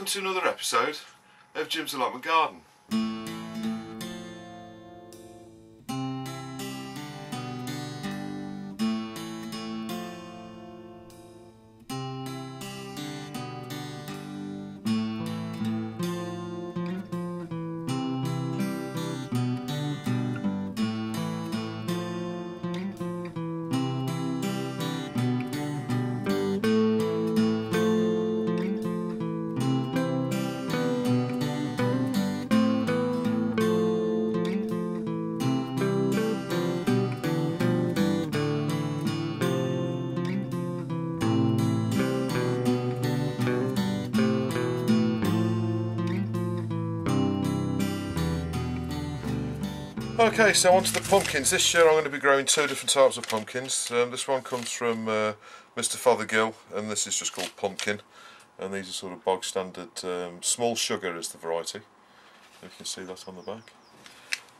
welcome to another episode of Jim's Allotment Garden. Okay, so onto the pumpkins. This year I'm going to be growing two different types of pumpkins. This one comes from Mr. Fothergill, and this is just called pumpkin. And these are sort of bog standard, small sugar is the variety. You can see that on the back.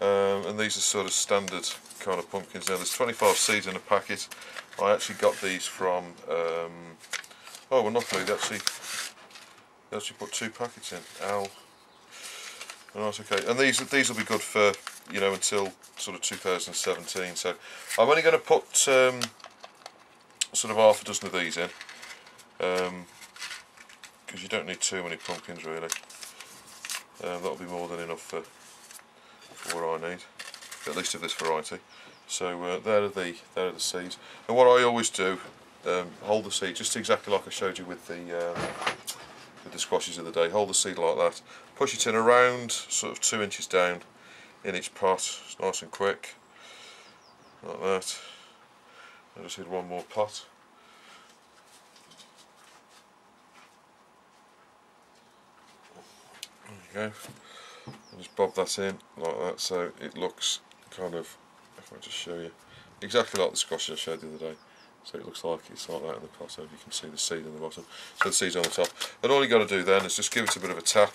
And these are sort of standard kind of pumpkins. Now there's 25 seeds in a packet. I actually got these from, oh well, not really, they actually put 2 packets in. Ow. Right, okay, and these will be good for, you know, until sort of 2017. So I'm only going to put sort of half a dozen of these in, because you don't need too many pumpkins really. That'll be more than enough for what I need, at least of this variety. So there are the seeds. And what I always do, hold the seed just exactly like I showed you with the squashes of the day. Hold the seed like that. Push it in around sort of 2 inches down in each pot. It's nice and quick, like that. I just need one more pot. There you go. And just bob that in like that, so it looks kind of, if I just show you, exactly like the squashes I showed the other day. So it looks like it's like that in the pot, so you can see the seed in the bottom. So the seed's on the top. And all you got to do then is just give it a bit of a tap,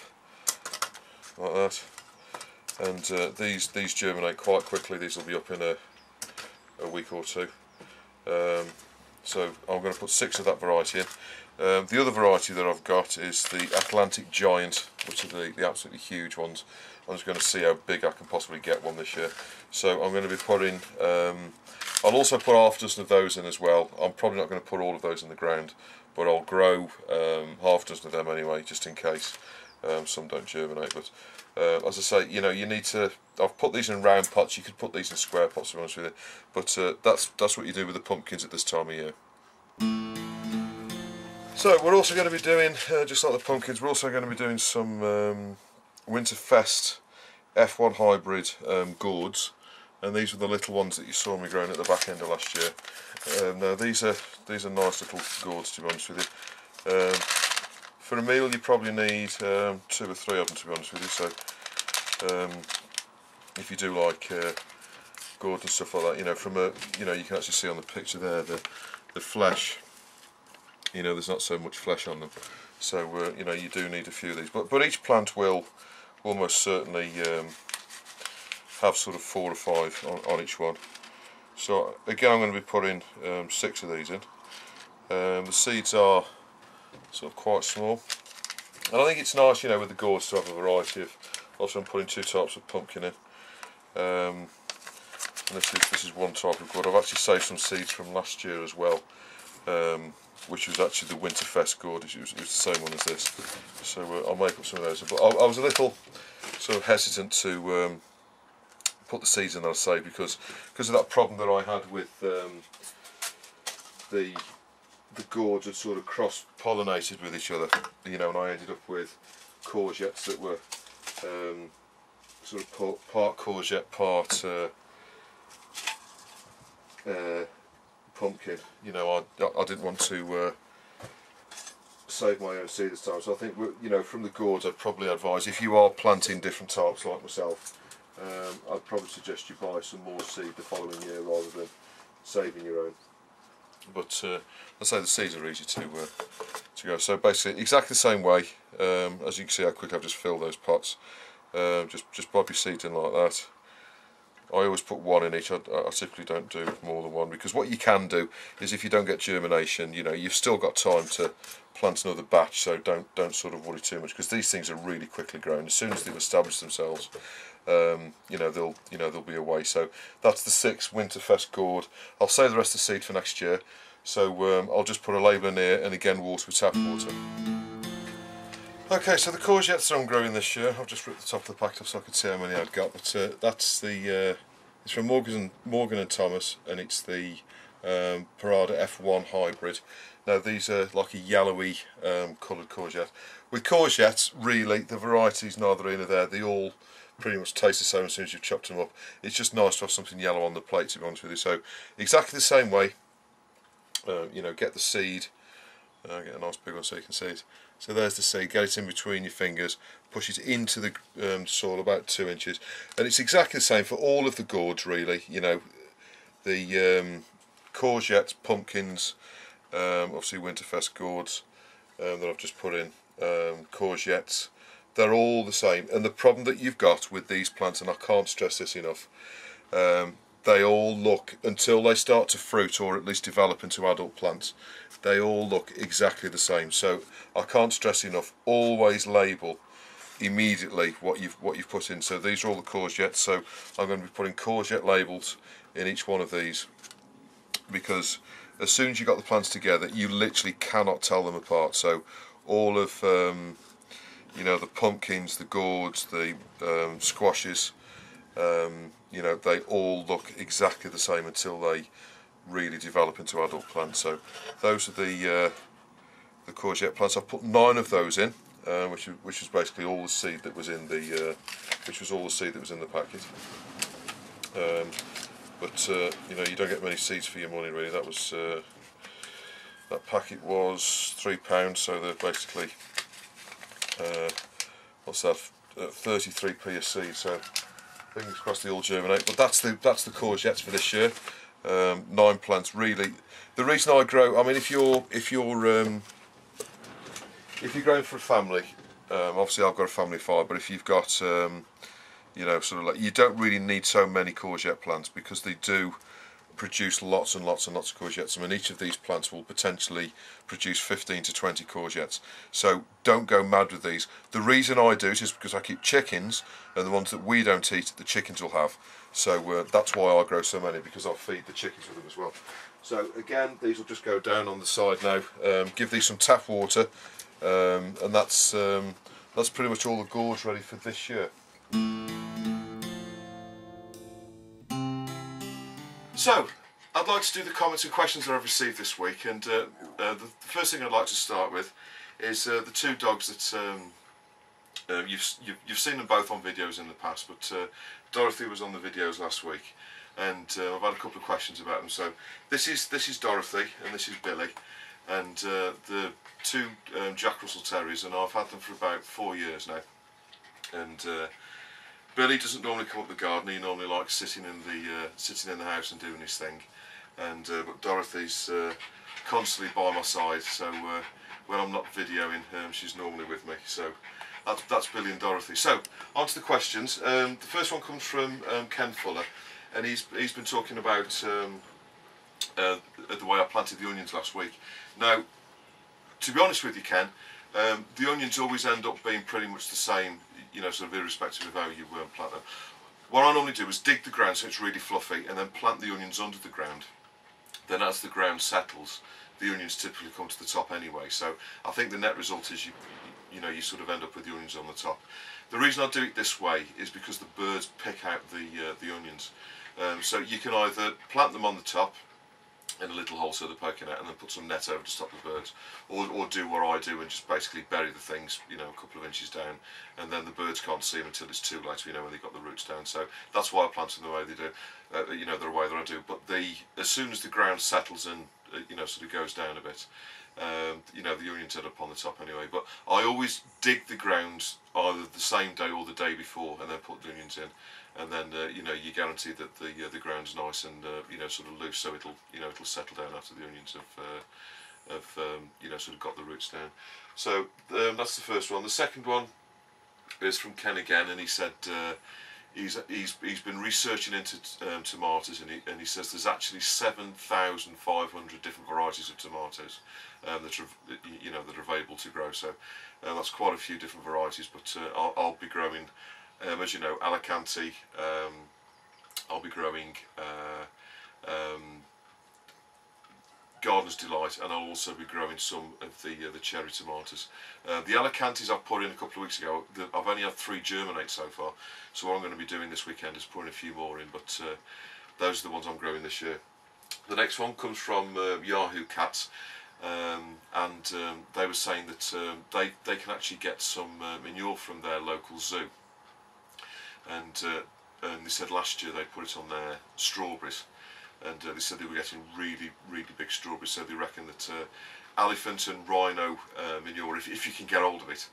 like that. And these germinate quite quickly. These will be up in a week or two. So I'm going to put 6 of that variety in. The other variety that I've got is the Atlantic Giant, which are the absolutely huge ones. I'm just going to see how big I can possibly get one this year. So I'm going to be putting, I'll also put half a dozen of those in as well. I'm probably not going to put all of those in the ground, but I'll grow half a dozen of them anyway, just in case some don't germinate. But as I say, you know, you need to, I've put these in round pots. You could put these in square pots, to be honest with you, but that's what you do with the pumpkins at this time of year. So we're also going to be doing, just like the pumpkins, we're also going to be doing some Winterfest F1 hybrid gourds, and these were the little ones that you saw me growing at the back end of last year. Now these are nice little gourds, to be honest with you. For a meal you probably need 2 or 3 of them, to be honest with you. So if you do like gourds and stuff like that, you know, from a, you know, you can actually see on the picture there the flesh. You know, there's not so much flesh on them, so you know, you do need a few of these. But each plant will almost certainly have sort of 4 or 5 on each one. So again, I'm going to be putting 6 of these in. The seeds are sort of quite small, and I think it's nice, you know, with the gourds to have a variety of. Also, I'm putting 2 types of pumpkin in. And this is one type of gourd. I've actually saved some seeds from last year as well. Which was actually the Winterfest gourd. It was the same one as this, so I'll make up some of those. But I was a little sort of hesitant to put the seeds in, that I say, because of that problem that I had with the gourds had sort of cross-pollinated with each other, you know, and I ended up with courgettes that were sort of part courgette, part pumpkin. You know, I didn't want to save my own seed this time, so I think, you know, from the gourds I'd probably advise, if you are planting different types like myself, I'd probably suggest you buy some more seed the following year rather than saving your own. But I'd say the seeds are easy to go. So basically exactly the same way, as you can see how quick I've just filled those pots. Just bob your seeds in like that, I always put one in each. I typically don't do more than one, because what you can do is, if you don't get germination, you know, you've still got time to plant another batch. So don't sort of worry too much, because these things are really quickly growing. As soon as they've established themselves, you know, they'll be away. So that's the 6 Winterfest gourd. I'll save the rest of the seed for next year. So I'll just put a label in here, and again water with tap water. Okay, so the courgettes that I'm growing this year, I've just ripped the top of the packet off so I could see how many I'd got. But that's the it's from Morgan and Thomas, and it's the Parada F1 hybrid. Now these are like a yellowy coloured courgette. With courgettes, really, the varieties neither here nor there. They all pretty much taste the same as soon as you've chopped them up. It's just nice to have something yellow on the plate, to be honest with you. So exactly the same way. You know, get the seed. Get a nice big one so you can see it. So there's the seed. Get it in between your fingers. Push it into the soil about 2 inches, and it's exactly the same for all of the gourds, really. You know, the courgettes, pumpkins, obviously Winterfest gourds that I've just put in, courgettes. They're all the same. And the problem that you've got with these plants, and I can't stress this enough, they all look, until they start to fruit or at least develop into adult plants, they all look exactly the same. So I can't stress enough, always label immediately what you've put in. So these are all the courgettes, so I'm going to be putting courgette labels in each one of these, because as soon as you got the plants together, you literally cannot tell them apart. So all of you know, the pumpkins, the gourds, the squashes, you know, they all look exactly the same until they really develop into adult plants. So those are the courgette plants. I've put 9 of those in, which is basically all the seed that was in the packet. But you know, you don't get many seeds for your money, really. That was that packet was £3, so they're basically what's that? 33p a seed. So fingers crossed they all germinate. But that's the courgettes for this year. 9 plants, really. The reason I grow, I mean, if you're growing for a family, obviously I've got a family of 5, but if you've got you know, sort of like, you don't really need so many courgette plants, because they do produce lots and lots and lots of courgettes. I mean, each of these plants will potentially produce 15 to 20 courgettes. So don't go mad with these. The reason I do it is because I keep chickens, and the ones that we don't eat, the chickens will have. So that's why I grow so many, because I'll feed the chickens with them as well. So again, these will just go down on the side now. Give these some tap water, and that's pretty much all the gourds ready for this year. So, I'd like to do the comments and questions that I've received this week, and the first thing I'd like to start with is the 2 dogs that you've seen them both on videos in the past, but Dorothy was on the videos last week, and I've had a couple of questions about them. So this is Dorothy, and this is Billy, and the 2 Jack Russell Terriers, and I've had them for about 4 years now. And Billy doesn't normally come up the garden. He normally likes sitting in the house and doing his thing. And but Dorothy's constantly by my side. So when I'm not videoing, she's normally with me. So that's Billy and Dorothy. So on to the questions. The first one comes from Ken Fuller, and he's been talking about the way I planted the onions last week. Now, to be honest with you, Ken, the onions always end up being pretty much the same, you know, sort of irrespective of how you plant them. What I normally do is dig the ground so it's really fluffy, and then plant the onions under the ground. Then as the ground settles, the onions typically come to the top anyway. So I think the net result is you know, you sort of end up with the onions on the top. The reason I do it this way is because the birds pick out the onions. So you can either plant them on the top in a little hole so they're poking out, and then put some net over to stop the birds, or do what I do and just basically bury the things, you know, a couple of inches down, and then the birds can't see them until it's too late, you know, when they've got the roots down. So that's why I plant them the way they do, you know, the way that I do. But as soon as the ground settles and you know, sort of goes down a bit, you know, the onions end up on the top anyway. But I always dig the ground either the same day or the day before, and then put the onions in. And then you know, you guarantee that the ground's nice and you know, sort of loose, so it'll settle down after the onions have you know, sort of got the roots down. So that's the first one. The second one is from Ken again, and he said he's been researching into tomatoes, and he says there's actually 7,500 different varieties of tomatoes that are that are available to grow. So that's quite a few different varieties. But I'll be growing, as you know, Alicante. I'll be growing Gardener's Delight, and I'll also be growing some of the cherry tomatoes. The Alicantes I've put in a couple of weeks ago. I've only had 3 germinate so far, so what I'm going to be doing this weekend is putting a few more in, but those are the ones I'm growing this year. The next one comes from Yahoo Cats, and they were saying that they can actually get some manure from their local zoo, and they said last year they put it on their strawberries, and they said they were getting really big strawberries. So they reckon that elephant and rhino manure, if you can get hold of it,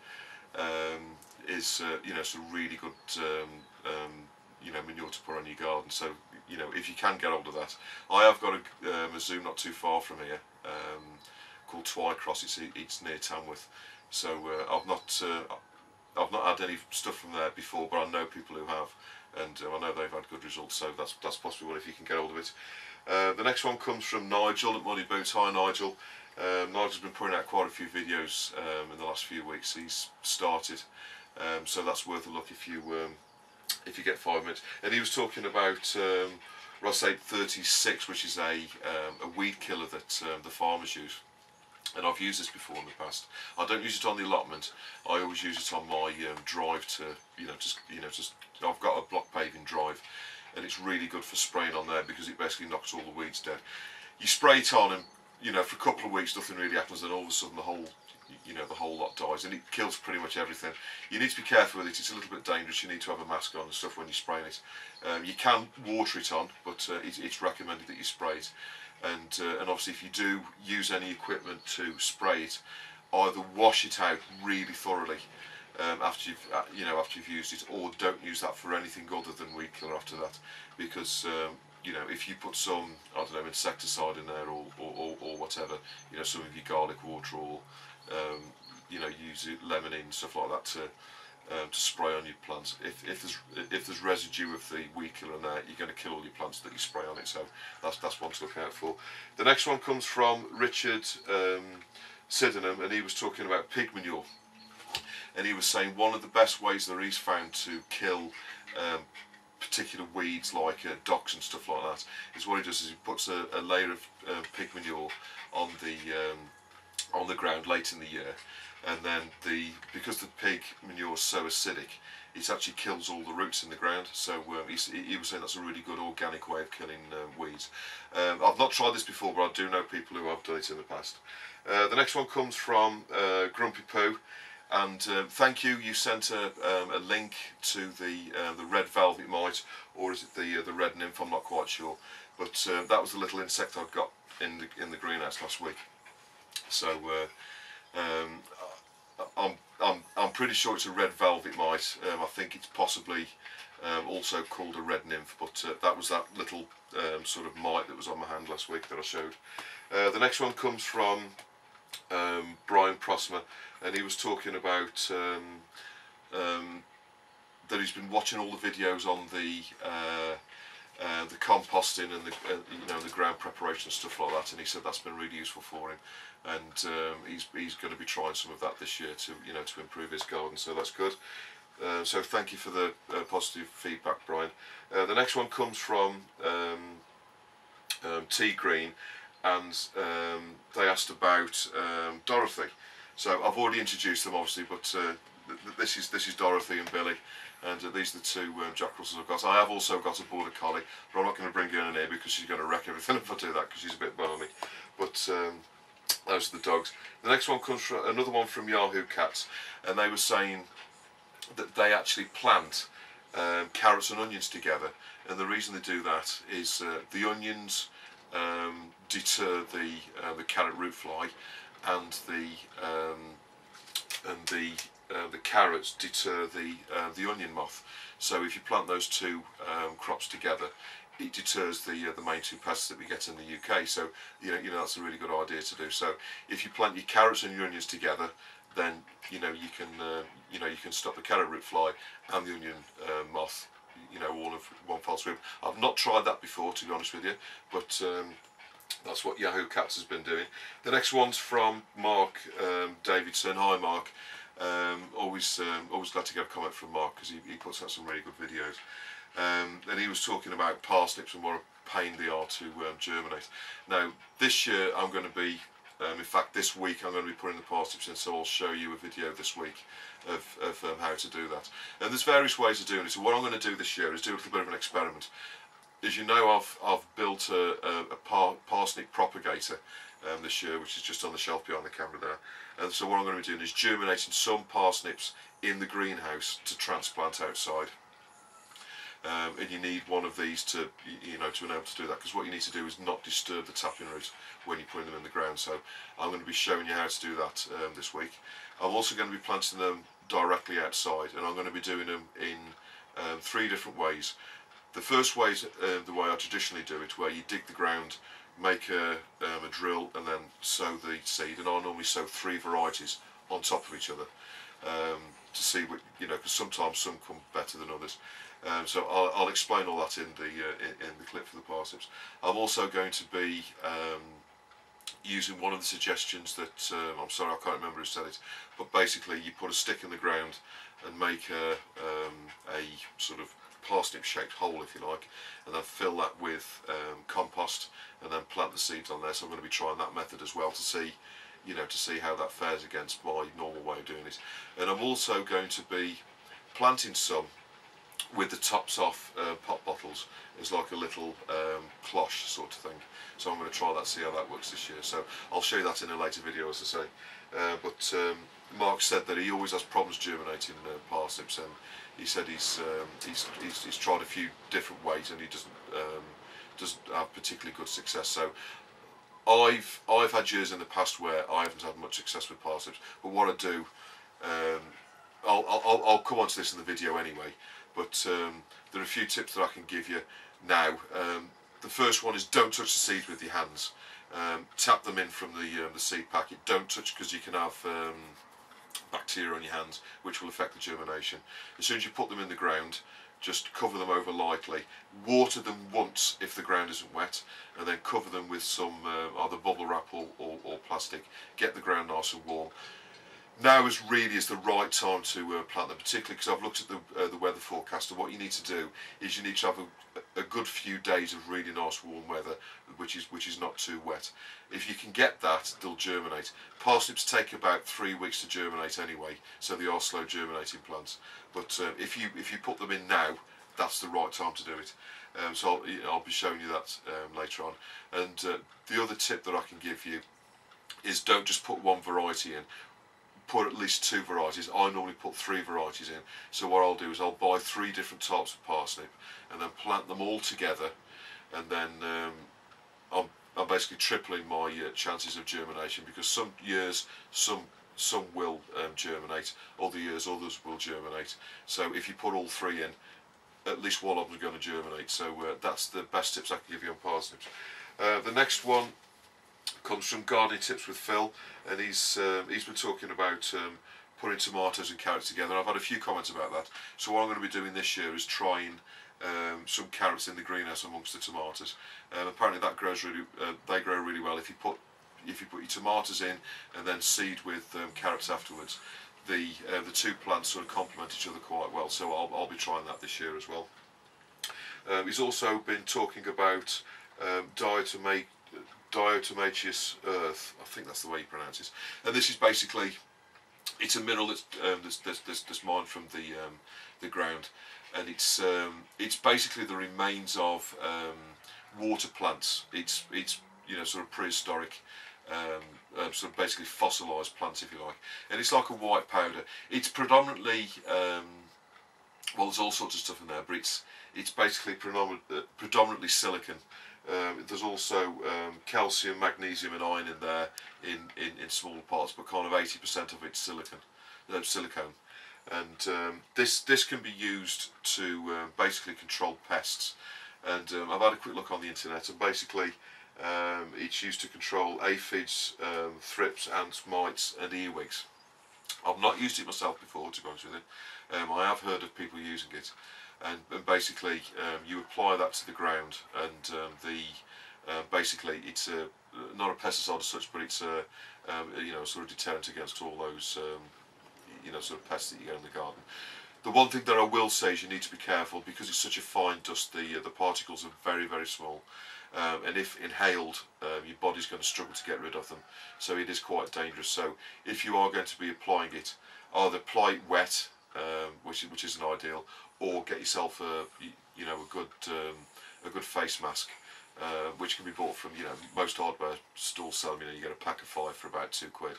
is some really good manure to put on your garden. So if you can get hold of that. I have got a zoo not too far from here called Twycross. It's near Tamworth. So I've not had any stuff from there before, but I know people who have, and I know they've had good results. So that's possibly one if you can get hold of it. The next one comes from Nigel at Muddy Boots. Hi Nigel. Nigel's been putting out quite a few videos in the last few weeks. He's started, so that's worth a look if you get 5 minutes. And he was talking about Ross 836, which is a weed killer that the farmers use. And I've used this before in the past. I don't use it on the allotment. I always use it on my drive to, I've got a block paving drive, and it's really good for spraying on there because it basically knocks all the weeds dead. You spray it on, and for a couple of weeks nothing really happens, then all of a sudden the whole lot dies, and it kills pretty much everything. You need to be careful with it. It's a little bit dangerous. You need to have a mask on and stuff when you're spraying it. You can water it on, but it's recommended that you spray it. And obviously, if you do use any equipment to spray it, either wash it out really thoroughly after you've used it, or don't use that for anything other than weed killer after that, because if you put some, I don't know, insecticide in there or whatever, some of your garlic water, or use lemon in, stuff like that to spray on your plants. If there's residue of the weed killer in there, you're going to kill all your plants that you spray on it. So that's one to look out for. The next one comes from Richard Sydenham, and he was talking about pig manure, and he was saying one of the best ways that he's found to kill particular weeds like docks and stuff like that is what he does is he puts a layer of pig manure on the ground late in the year, and then because the pig manure is so acidic, it actually kills all the roots in the ground. So he was saying that's a really good organic way of killing weeds. I've not tried this before, but I do know people who have done it in the past. The next one comes from Grumpy Poo, and thank you. You sent a link to the red velvet mite, or is it the red nymph? I'm not quite sure, but that was the little insect I got in the greenhouse last week. So I'm pretty sure it's a red velvet mite. I think it's possibly also called a red nymph, but that was that little sort of mite that was on my hand last week that I showed. The next one comes from Brian Prosmer, and he was talking about that he's been watching all the videos on the composting and the ground preparation and stuff like that, and he said that's been really useful for him, and he's going to be trying some of that this year to improve his garden. So that's good. So thank you for the positive feedback, Brian. The next one comes from T Green, and they asked about Dorothy. So I've already introduced them, obviously, but this is Dorothy and Billy, and these are the two Jack Russells I've got. I have also got a border collie, but I'm not going to bring her in here because she's going to wreck everything if I do that, because she's a bit balmy. But those are the dogs. The next one comes from another one from Yahoo Cats, and they were saying that they actually plant carrots and onions together, and the reason they do that is the onions deter the carrot root fly, and the carrots deter the onion moth. So if you plant those two crops together, it deters the main two pests that we get in the UK. So that's a really good idea to do. So if you plant your carrots and your onions together, then you can stop the carrot root fly and the onion moth all in one fell swoop. I've not tried that before, to be honest with you, but that's what Yahoo Cats has been doing. The next one's from Mark Davidson. Hi Mark. Always glad to get a comment from Mark, because he puts out some really good videos. And he was talking about parsnips and what a pain they are to germinate. Now this year I'm going to be, in fact this week I'm going to be putting the parsnips in, so I'll show you a video this week of how to do that. And there's various ways of doing it. So what I'm going to do this year is do a little bit of an experiment. As you know, I've built a parsnip propagator this year, which is just on the shelf behind the camera there. And so what I'm going to be doing is germinating some parsnips in the greenhouse to transplant outside. And you need one of these to, to enable to do that, because what you need to do is not disturb the tapping root when you're putting them in the ground. So I'm going to be showing you how to do that this week. I'm also going to be planting them directly outside, and I'm going to be doing them in 3 different ways. The first way is the way I traditionally do it, where you dig the ground, make a drill, and then sow the seed. And I normally sow 3 varieties on top of each other to see what, because sometimes some come better than others. So I'll explain all that in the clip for the parsnips. I'm also going to be using one of the suggestions that, I'm sorry I can't remember who said it, but basically you put a stick in the ground and make a sort of parsnip shaped hole, if you like, and then fill that with compost and then plant the seeds on there. So I'm going to be trying that method as well to see how that fares against my normal way of doing it. And I'm also going to be planting some with the tops off pop bottles as like a little cloche sort of thing. So I'm going to try that, see how that works this year. So I'll show you that in a later video, as I say. But Mark said that he always has problems germinating parsnips, and he said he's tried a few different ways and he doesn't have particularly good success. So I've had years in the past where I haven't had much success with parsnips. But what I do, I'll come on to this in the video anyway. But there are a few tips that I can give you now. The first one is don't touch the seeds with your hands. Tap them in from the seed packet. Don't touch, because you can have bacteria on your hands which will affect the germination. As soon as you put them in the ground, just cover them over lightly. Water them once if the ground isn't wet, and then cover them with some either bubble wrap or plastic. Get the ground nice and warm. Now is the right time to plant them, particularly because I've looked at the weather forecast, and what you need to do is you need to have a good few days of really nice warm weather, which is not too wet. If you can get that, they'll germinate. Parsnips take about 3 weeks to germinate anyway, so they are slow germinating plants. But if you put them in now, that's the right time to do it. So I'll be showing you that later on. And the other tip that I can give you is don't just put one variety in. Put at least 2 varieties. I normally put 3 varieties in. So what I'll do is I'll buy 3 different types of parsnip and then plant them all together, and then I'm basically tripling my chances of germination, because some years some will germinate, other years others will germinate. So if you put all 3 in, at least one of them is going to germinate. So that's the best tips I can give you on parsnips. The next one comes from Gardening Tips with Phil, and he's been talking about putting tomatoes and carrots together. I've had a few comments about that. So what I'm going to be doing this year is trying some carrots in the greenhouse amongst the tomatoes. Apparently that they grow really well if you put your tomatoes in and then seed with carrots afterwards. The 2 plants sort of complement each other quite well. So I'll be trying that this year as well. He's also been talking about diatomaceous earth, I think that's the way you pronounce it. And this is basically, it's a mineral that's mined from the ground, and it's basically the remains of water plants. It's sort of prehistoric, sort of basically fossilised plants, if you like. And it's like a white powder. It's predominantly well, there's all sorts of stuff in there, but it's basically predominantly silicon. There's also calcium, magnesium and iron in there in smaller parts, but kind of 80% of it's silicone. And this can be used to basically control pests. And I've had a quick look on the internet, and basically it's used to control aphids, thrips, ants, mites and earwigs. I've not used it myself before, to be honest with you. I have heard of people using it. and basically you apply that to the ground, and basically it's not a pesticide as such, but it's a sort of deterrent against all those sort of pests that you get in the garden. The one thing that I will say is you need to be careful, because it's such a fine dust. The particles are very, very small, and if inhaled, your body's going to struggle to get rid of them. So it is quite dangerous. So if you are going to be applying it, either apply it wet, which isn't ideal, or get yourself a good face mask, which can be bought from most hardware stores sell them. You get a pack of 5 for about £2.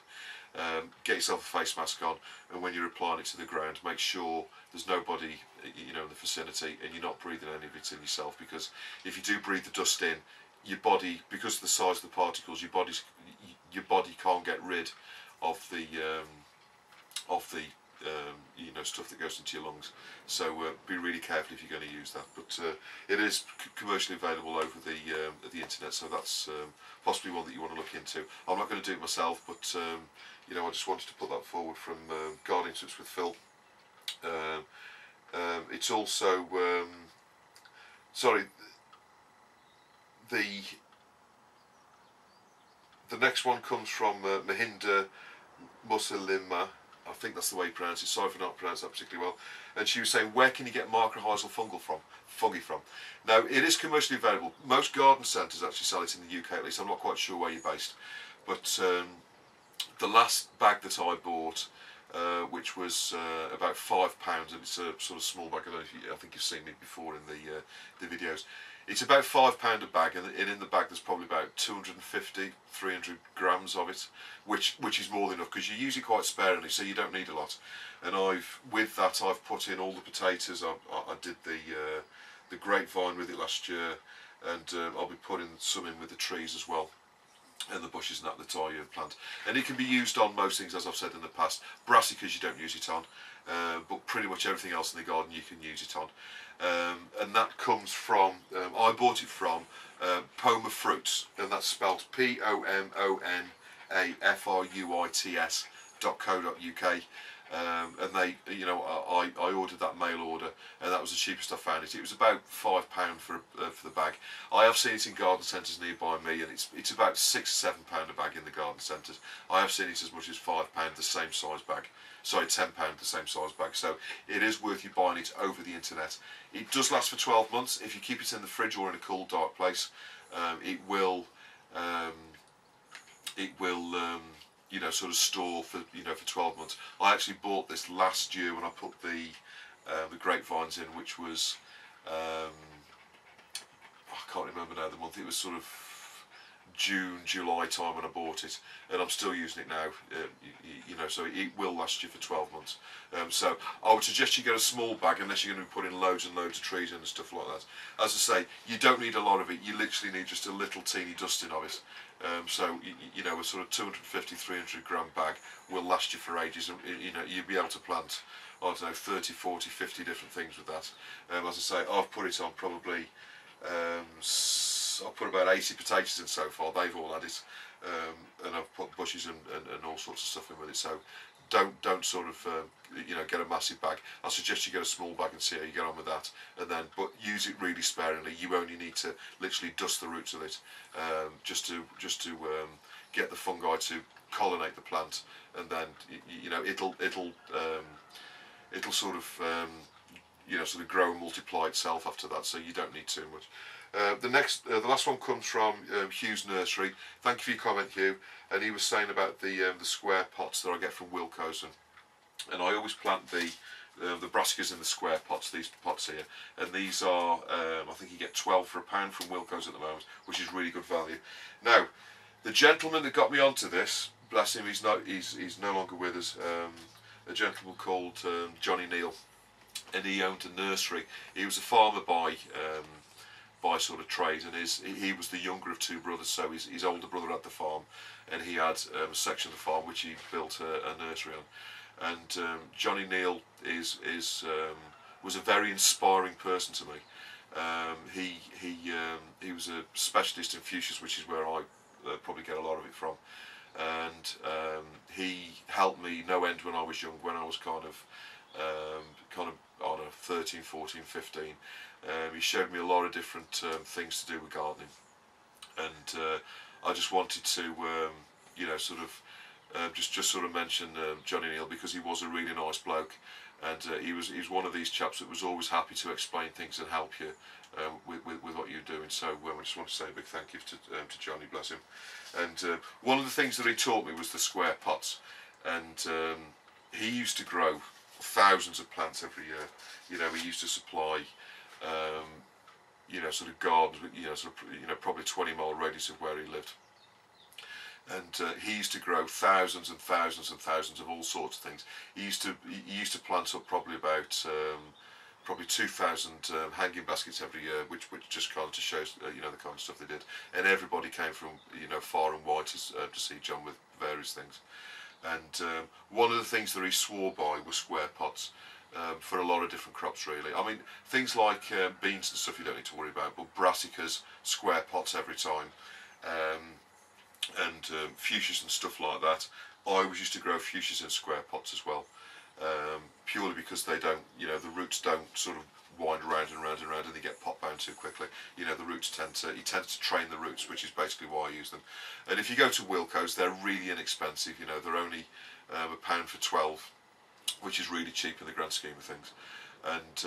Get yourself a face mask on, and when you're applying it to the ground, make sure there's nobody in the vicinity, and you're not breathing any of it in yourself, because if you do breathe the dust in, your body, because of the size of the particles, your body can't get rid of the stuff that goes into your lungs. So be really careful if you're going to use that. But it is commercially available over the internet, so that's possibly one that you want to look into. I'm not going to do it myself, but I just wanted to put that forward from Gardening Tips with Phil. It's also the next one comes from Mahinda Musalima. I think that's the way you pronounce it. Sorry for not pronouncing that particularly well. And she was saying, where can you get mycorrhizal fungi from? Now, it is commercially available. Most garden centres actually sell it in the UK, at least. I'm not quite sure where you're based. But the last bag that I bought, which was about £5, and it's a sort of small bag. I think you've seen it before in the videos. It's about £5 a bag, and in the bag there's probably about 250, 300 grams of it, which is more than enough, because you use it quite sparingly, so you don't need a lot. And with that I've put in all the potatoes. I did the grapevine with it last year, and I'll be putting some in with the trees as well, and the bushes and that I plant. And it can be used on most things, as I've said in the past. Brassicas you don't use it on, but pretty much everything else in the garden you can use it on. And that comes from, I bought it from Poma Fruits, and that's spelled POMONAFRUITS.co.uk. And they, I ordered that mail order, and that was the cheapest I found it. It was about £5 for the bag. I have seen it in garden centres nearby me, and it's about £6 or £7 a bag in the garden centres. I have seen it as much as £5, the same size bag. Sorry, £10, the same size bag. So it is worth you buying it over the internet. It does last for 12 months. If you keep it in the fridge or in a cool, dark place, it will sort of store for for 12 months. I actually bought this last year when I put the grapevines in, which was I can't remember now the month. It was sort of June, July time when I bought it, and I'm still using it now. So it will last you for 12 months. So I would suggest you get a small bag, unless you're going to be putting loads and loads of trees in and stuff like that. As I say, you don't need a lot of it. You literally need just a little teeny dusting of it. So a sort of 250, 300 gram bag will last you for ages, and you'll be able to plant, I don't know, 30, 40, 50 different things with that. As I say, I've put it on probably I've put about 80 potatoes in so far. They've all had it, and I've put bushes and all sorts of stuff in with it. So don't sort of get a massive bag. I suggest you get a small bag and see how you get on with that, but use it really sparingly. You only need to literally dust the roots of it, just to get the fungi to colonate the plant, and then it'll sort of grow and multiply itself after that. So you don't need too much. The last one comes from Hugh's Nursery. Thank you for your comment, Hugh. And he was saying about the square pots that I get from Wilko's, and I always plant the brassicas in the square pots, these pots here, and these are I think you get 12 for £1 from Wilko's at the moment, which is really good value. Now, the gentleman that got me onto this, bless him, he's no longer with us. A gentleman called Johnny Neal, and he owned a nursery. He was a farmer by sort of trade, and he was the younger of two brothers, so his older brother had the farm, and he had a section of the farm which he built a nursery on. And Johnny Neal was a very inspiring person to me. He was a specialist in fuchsias, which is where I probably get a lot of it from, and he helped me no end when I was young, when I was kind of I don't know, 13, 14, 15. He showed me a lot of different things to do with gardening, and I just wanted to, you know, sort of just sort of mention Johnny Neal, because he was a really nice bloke, and he was one of these chaps that was always happy to explain things and help you with what you're doing. So I just want to say a big thank you to Johnny, bless him. And one of the things that he taught me was the square pots, and he used to grow thousands of plants every year. You know, he used to supply you know, sort of gardens, you know, sort of, you know, probably 20-mile radius of where he lived. And he used to grow thousands and thousands and thousands of all sorts of things. He used to plant up probably about probably 2,000 hanging baskets every year, which just kind of just shows you know, the kind of stuff they did. And everybody came from, you know, far and wide to see John with various things. And one of the things that he swore by was square pots. For a lot of different crops, really. I mean, things like beans and stuff you don't need to worry about, but brassicas, square pots every time, and fuchsias and stuff like that. I always used to grow fuchsias in square pots as well, purely because they don't, you know, the roots don't sort of wind around and around and around, and they get pot bound too quickly. You know, the roots he tends to train the roots, which is basically why I use them. And if you go to Wilko's, they're really inexpensive. You know, they're only £1 for 12. Which is really cheap in the grand scheme of things. And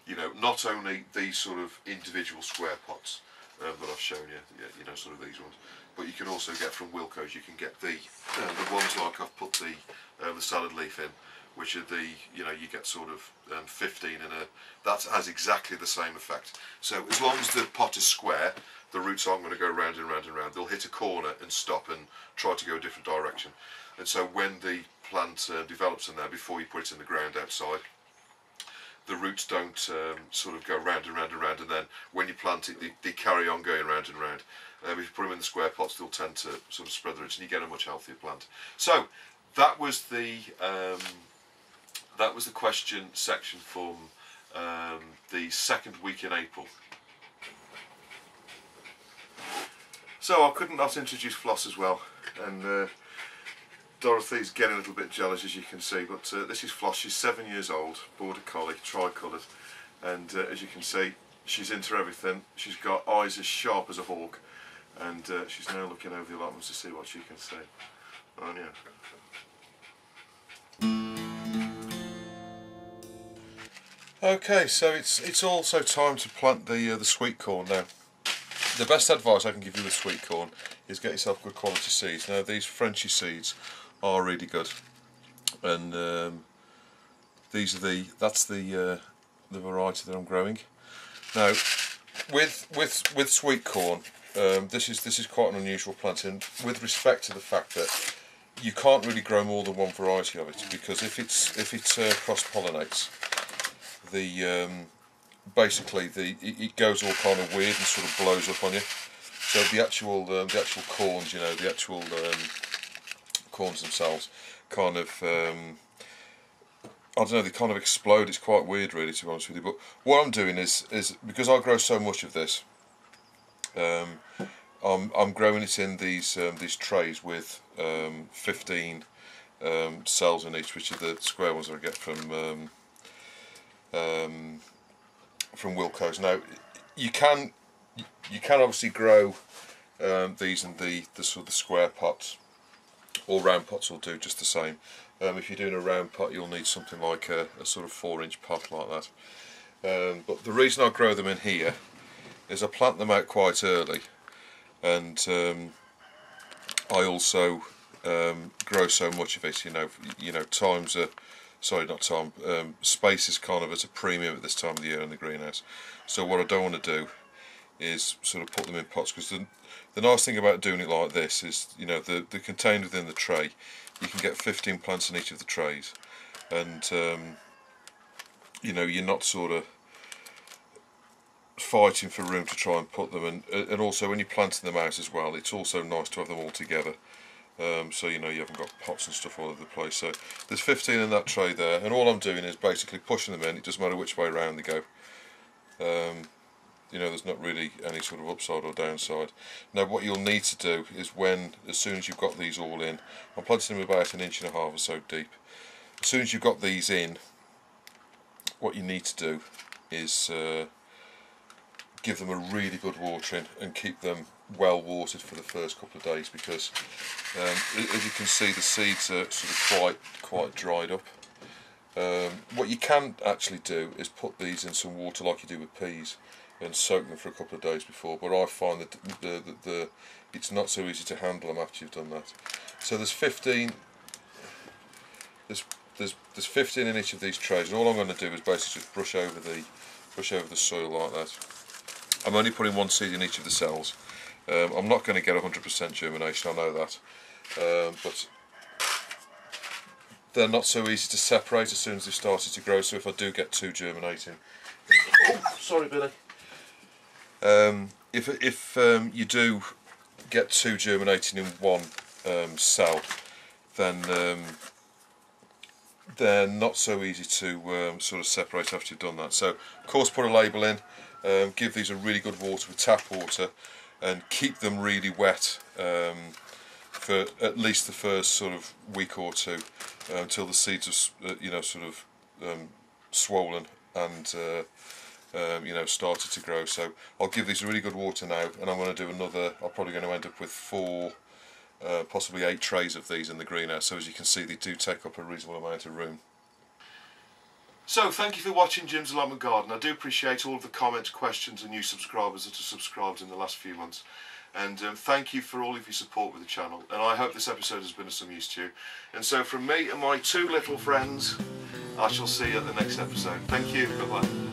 you know, not only these sort of individual square pots that I've shown you, you know, sort of these ones, but you can also get from Wilko's, you can get the ones like I've put the salad leaf in, which are the, you know, you get sort of 15 in a, that has exactly the same effect. So as long as the pot is square, the roots aren't going to go round and round and round. They'll hit a corner and stop and try to go a different direction. And so when the plant develops in there, before you put it in the ground outside, the roots don't sort of go round and round and round, and then when you plant it, they carry on going round and round. If you put them in the square pots, they'll tend to sort of spread the roots, and you get a much healthier plant. So that was the question section from the second week in April. So I couldn't not introduce Floss as well, and Dorothy's getting a little bit jealous, as you can see, but this is Floss. She's 7 years old, border collie, tricoloured, and as you can see, she's into everything. She's got eyes as sharp as a hawk, and she's now looking over the allotments to see what she can see. Oh yeah. Okay, so it's also time to plant the sweet corn now. The best advice I can give you with sweet corn is get yourself good quality seeds. Now these Frenchy seeds are really good, and that's the variety that I'm growing. Now with sweet corn, this is quite an unusual plant, and with respect to the fact that you can't really grow more than one variety of it, because if it cross-pollinates, basically it goes all kind of weird and sort of blows up on you. So the actual corns, you know, the actual corns themselves, kind of I don't know, they kind of explode. It's quite weird, really, to be honest with you. But what I'm doing is because I grow so much of this, I'm growing it in these trays with 15 cells in each, which are the square ones that I get from Wilko's. Now you can obviously grow these in the sort of square pots, or round pots will do just the same. If you're doing a round pot, you'll need something like a sort of 4-inch pot like that. But the reason I grow them in here is I plant them out quite early, and I also grow so much of it. You know, times are, sorry, not time. Space is kind of at a premium at this time of the year in the greenhouse. So what I don't want to do is sort of put them in pots, because the nice thing about doing it like this is, you know, they're contained within the tray. You can get 15 plants in each of the trays, and you know, you're not sort of fighting for room to try and put them, and also when you're planting them out as well, it's also nice to have them all together. So you know, you haven't got pots and stuff all over the place. So there's 15 in that tray there, and all I'm doing is basically pushing them in. It doesn't matter which way around they go. You know, there's not really any sort of upside or downside. Now what you'll need to do is, as soon as you've got these all in, I'm planting them about 1.5 inches or so deep. As soon as you've got these in, what you need to do is give them a really good watering and keep them well watered for the first couple of days, because as you can see, the seeds are sort of quite dried up. What you can actually do is put these in some water like you do with peas and soak them for a couple of days before, but I find that it's not so easy to handle them after you've done that. So there's 15 in each of these trays, and all I'm going to do is basically just brush over the soil like that. I'm only putting one seed in each of the cells. I'm not going to get 100% germination, I know that, but they're not so easy to separate as soon as they've started to grow. So if I do get two germinating, oh, sorry Billy. If you do get two germinating in one cell, then they're not so easy to sort of separate after you've done that. So of course put a label in, give these a really good water with tap water, and keep them really wet for at least the first sort of week or two, until the seeds are sort of swollen and started to grow. So I'll give these a really good water now, and I'm going to do another. I'm probably going to end up with 4, possibly 8 trays of these in the greenhouse. So as you can see, they do take up a reasonable amount of room. So thank you for watching Jim's Allotment Garden. I do appreciate all of the comments, questions and new subscribers that have subscribed in the last few months. And thank you for all of your support with the channel. And I hope this episode has been of some use to you. And so from me and my 2 little friends, I shall see you at the next episode. Thank you. Bye-bye.